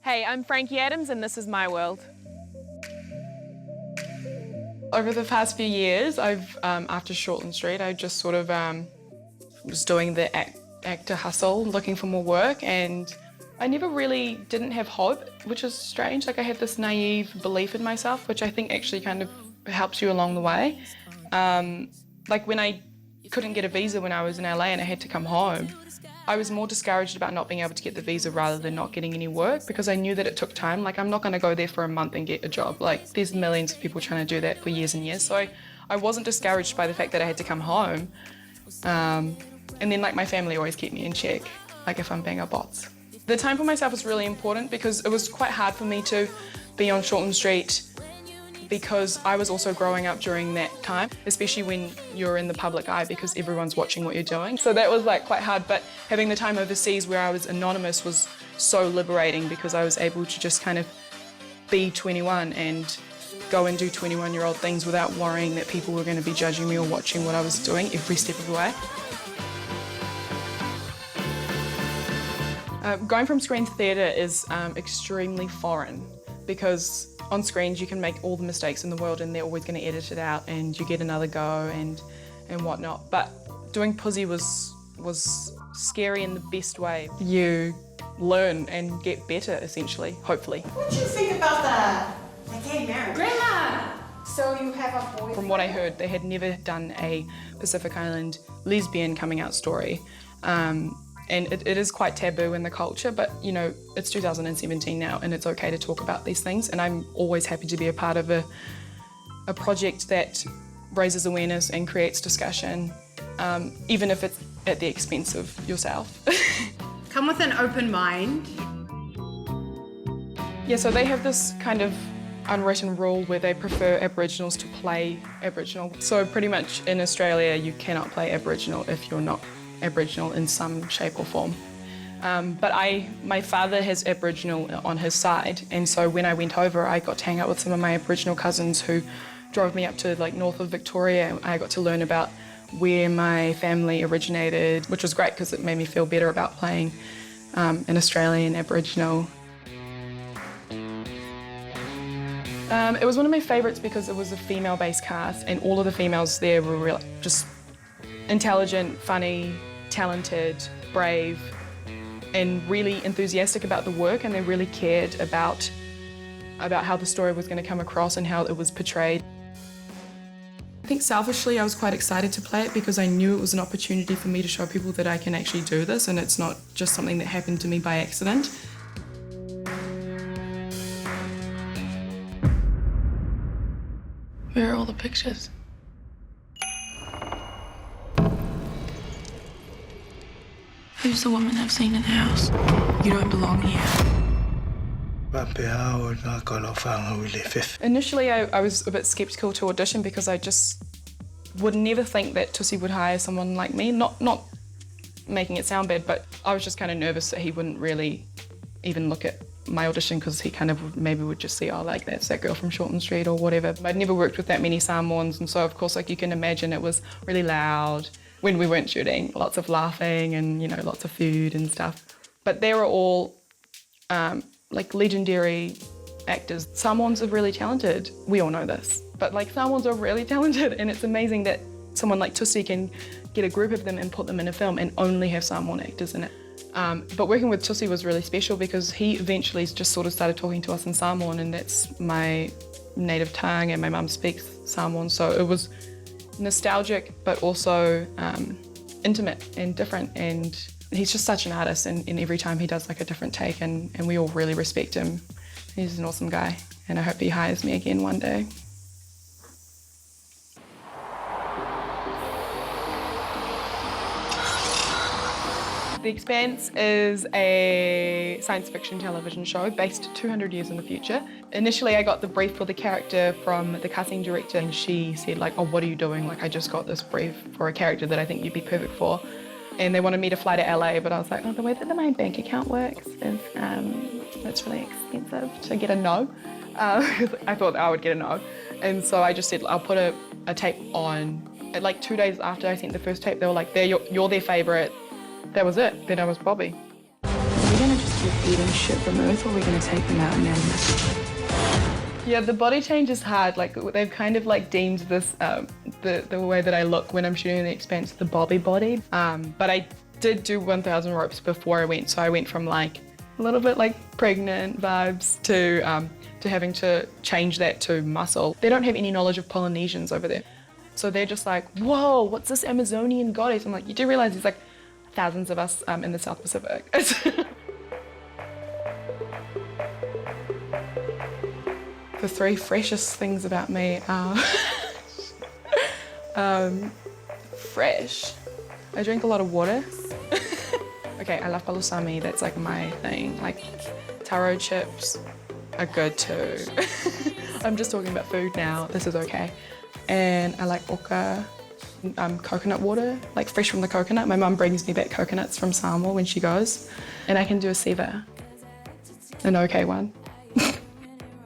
Hey, I'm Frankie Adams and this is my world. Over the past few years, after Shortland Street, I just sort of was doing the actor hustle, looking for more work, and I never really didn't have hope, which is strange. Like I had this naive belief in myself, which I think actually kind of helps you along the way. Like when I couldn't get a visa when I was in LA and I had to come home, I was more discouraged about not being able to get the visa rather than not getting any work because I knew that it took time. Like I'm not going to go there for a month and get a job. Like there's millions of people trying to do that for years and years. So I wasn't discouraged by the fact that I had to come home. And then like my family always keep me in check, like if I'm being a bots. The time for myself was really important because it was quite hard for me to be on Shortland Street because I was also growing up during that time, especially when you're in the public eye because everyone's watching what you're doing. So that was like quite hard, but having the time overseas where I was anonymous was so liberating because I was able to just kind of be 21 and go and do 21-year-old things without worrying that people were going to be judging me or watching what I was doing every step of the way. Going from screen to theatre is extremely foreign because on screens you can make all the mistakes in the world and they're always going to edit it out and you get another go and whatnot. But doing Pussy was scary in the best way. You learn and get better, essentially, hopefully. What do you think about the gay marriage? Grandma! So you have a boyfriend? From what I heard, they had never done a Pacific Island lesbian coming out story. And it is quite taboo in the culture, but you know, it's 2017 now and it's okay to talk about these things. And I'm always happy to be a part of a project that raises awareness and creates discussion, even if it's at the expense of yourself. Come with an open mind. Yeah, so they have this kind of unwritten rule where they prefer Aboriginals to play Aboriginal. So pretty much in Australia, you cannot play Aboriginal if you're not Aboriginal in some shape or form. But my father has Aboriginal on his side, and so when I went over, I got to hang out with some of my Aboriginal cousins who drove me up to like north of Victoria, and I got to learn about where my family originated, which was great because it made me feel better about playing an Australian Aboriginal. It was one of my favourites because it was a female-based cast, and all of the females there were really just intelligent, funny, talented, brave, and really enthusiastic about the work, and they really cared about how the story was going to come across and how it was portrayed. I think selfishly I was quite excited to play it because I knew it was an opportunity for me to show people that I can actually do this and it's not just something that happened to me by accident. Where are all the pictures? Who's the woman I've seen in the house? You don't belong here. Initially, I was a bit sceptical to audition because I just would never think that Tussie would hire someone like me. Not making it sound bad, but I was just kind of nervous that he wouldn't really even look at my audition because he kind of maybe would just see, oh, like that's that girl from Shortland Street or whatever. I'd never worked with that many Samoans, and so of course, like you can imagine, it was really loud when we weren't shooting, lots of laughing and, you know, lots of food and stuff. But they were all like legendary actors. Samoans are really talented. We all know this. But like Samoans are really talented, and it's amazing that someone like Tussie can get a group of them and put them in a film and only have Samoan actors in it. But working with Tussie was really special because he eventually just sort of started talking to us in Samoan, and that's my native tongue and my mum speaks Samoan, so it was nostalgic but also intimate and different, and he's just such an artist, and every time he does like a different take, and we all really respect him. He's an awesome guy, and I hope he hires me again one day. The Expanse is a science fiction television show based 200 years in the future. Initially, I got the brief for the character from the casting director, and she said like, oh, what are you doing? Like, I just got this brief for a character that I think you'd be perfect for. And they wanted me to fly to LA, but I was like, oh, the way that my bank account works is it's really expensive to get a no. I thought I would get a no. And so I just said, I'll put a tape on. And like 2 days after I sent the first tape, they were like, you're their favourite. That was it. Then I was Bobby. We're gonna just eating shit from Earth, or are we going to take them out and then... Yeah, the body change is hard. Like, they've kind of like deemed this, the way that I look when I'm shooting The Expanse, the Bobby body. But I did do 1,000 ropes before I went, so I went from like a little bit like pregnant vibes to having to change that to muscle. They don't have any knowledge of Polynesians over there. So they're just like, whoa, what's this Amazonian goddess? I'm like, you do realize there's like thousands of us in the South Pacific. The 3 freshest things about me are fresh. I drink a lot of water. Okay, I love palusami, that's like my thing. Like taro chips are good too. I'm just talking about food now, this is okay. And I like oka, coconut water, like fresh from the coconut. My mum brings me back coconuts from Samoa when she goes. And I can do a seva, an okay one.